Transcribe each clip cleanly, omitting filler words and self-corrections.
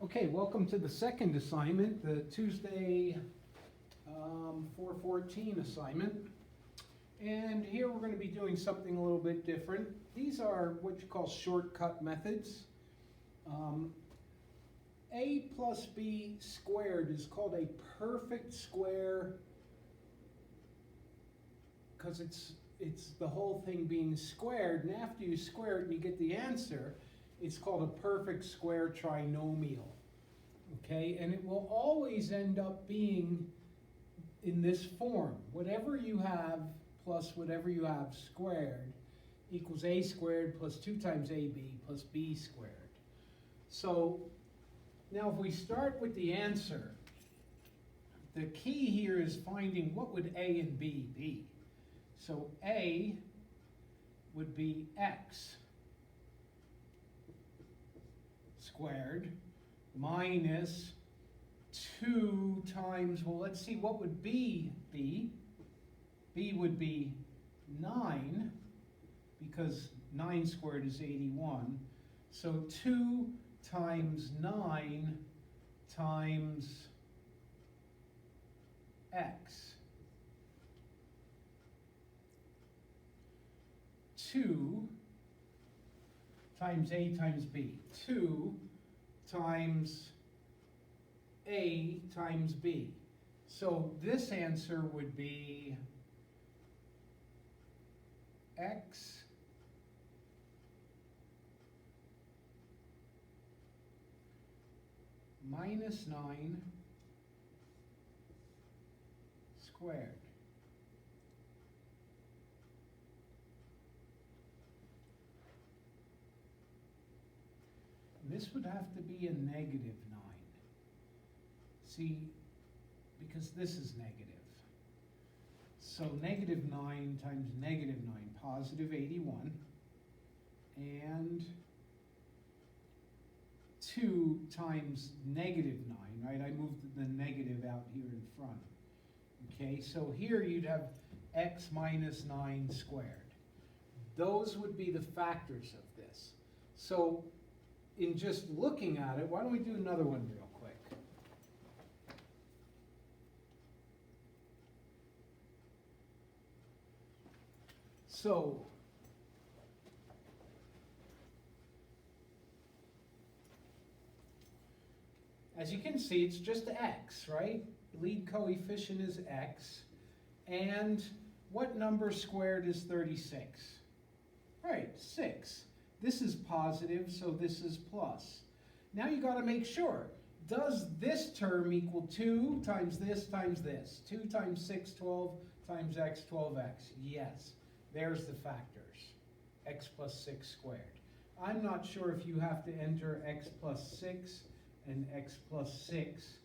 Okay, welcome to the second assignment, the Tuesday 414 assignment. And here we're going to be doing something a little bit different. These are what you call shortcut methods. A plus b squared is called a perfect square because it's the whole thing being squared, and after you square it and you get the answer, it's called a perfect square trinomial. Okay, and it will always end up being in this form. Whatever you have plus whatever you have squared equals a squared plus 2 times ab plus b squared. So now if we start with the answer, the key here is finding what would a and b be. So a would be x squared minus 2 times, well, let's see, what would b be? B would be 9, because 9 squared is 81. So 2 times 9 times x. 2 times a times b. 2 times a times b. So this answer would be x minus 9 squared. This would have to be a negative 9. See, because this is negative. So negative 9 times negative 9, positive 81. And 2 times negative 9, right? I moved the negative out here in front. Okay, so here you'd have x minus 9 squared. Those would be the factors of this. So in just looking at it, why don't we do another one real quick? So as you can see, it's just x, right? Lead coefficient is x. And what number squared is 36? Right, 6. This is positive, so this is plus. Now you got to make sure, does this term equal 2 times this times this? 2 times 6, 12 times x, 12x. Yes, there's the factors. X plus 6 squared. I'm not sure if you have to enter x plus 6 and x plus 6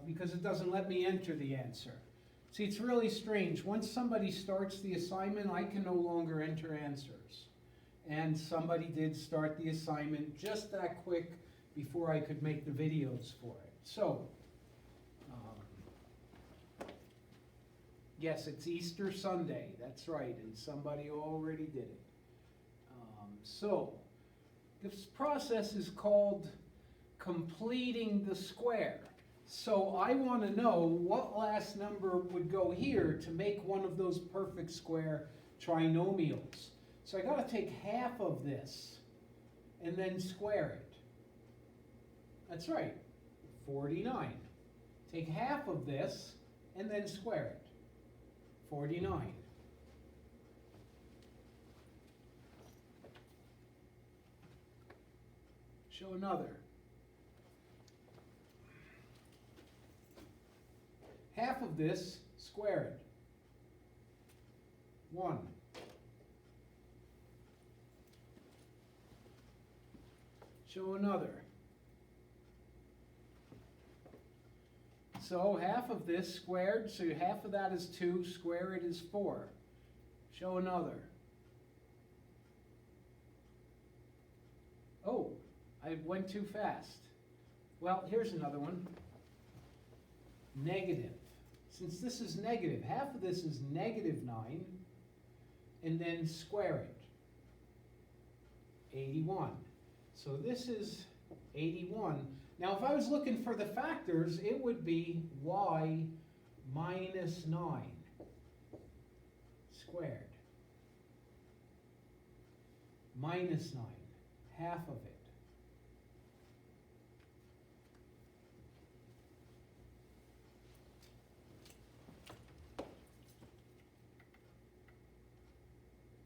because it doesn't let me enter the answer. See, it's really strange. Once somebody starts the assignment, I can no longer enter answers. And somebody did start the assignment just that quick before I could make the videos for it. So, yes, it's Easter Sunday. That's right, and somebody already did it. So, this process is called completing the square. So I want to know what last number would go here to make one of those perfect square trinomials. So I got to take half of this and then square it. That's right, 49. Take half of this and then square it. 49. Show another. Half of this, square it. 1. Show another. So half of this squared, so half of that is 2, square it is 4. Show another. Oh, I went too fast. Well, here's another one. Negative. Since this is negative, half of this is negative 9, and then square it. 81. So this is 81. Now, if I was looking for the factors, it would be y minus 9 squared. Minus 9, half of it.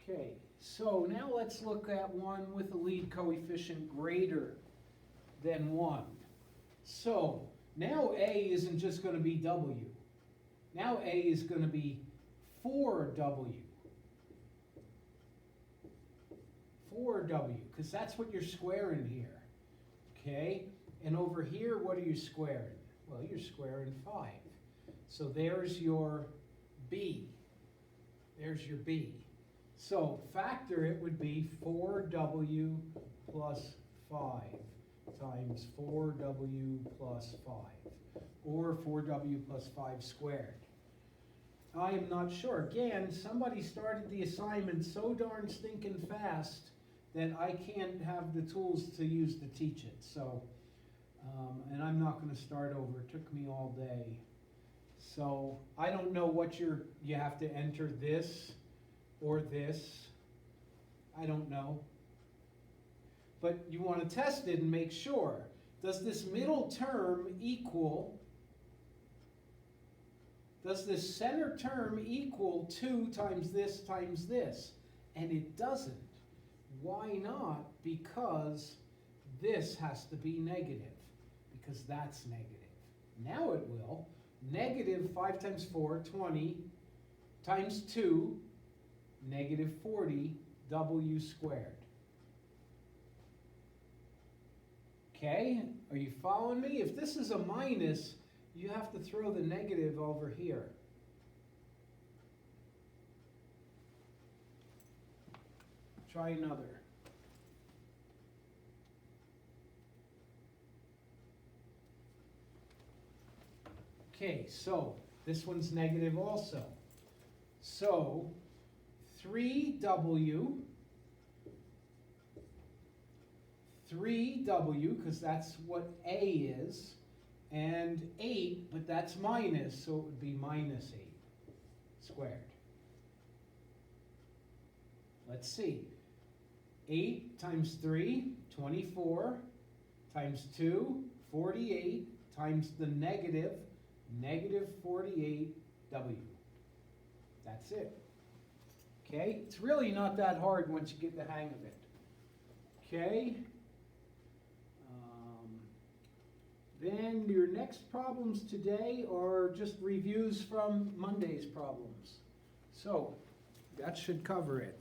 Okay, so now let's look at one with a lead coefficient greater than 1. So now A isn't just going to be W. Now A is going to be 4W. 4W, because that's what you're squaring here. Okay, and over here, what are you squaring? Well, you're squaring 5. So there's your B. There's your B. So factor it would be 4W plus 5 times 4W plus 5, or 4W plus 5 squared. I am not sure. Again, somebody started the assignment so darn stinking fast that I can't have the tools to use to teach it. So, and I'm not going to start over. It took me all day. So I don't know what you have to enter this or this. I don't know. But you want to test it and make sure. Does this middle term equal, does this center term equal 2 times this times this? And it doesn't. Why not? Because this has to be negative, because that's negative. Now it will. Negative 5 times 4, 20, times 2, negative 40, W squared. Okay, are you following me? If this is a minus, you have to throw the negative over here. Try another. Okay, so this one's negative also. So 3W, because that's what A is, and 8, but that's minus, so it would be minus 8 squared. Let's see. 8 times 3, 24, times 2, 48, times the negative 48W. That's it. Okay? It's really not that hard once you get the hang of it. Okay? Then your next problems today are just reviews from Monday's problems. So, that should cover it.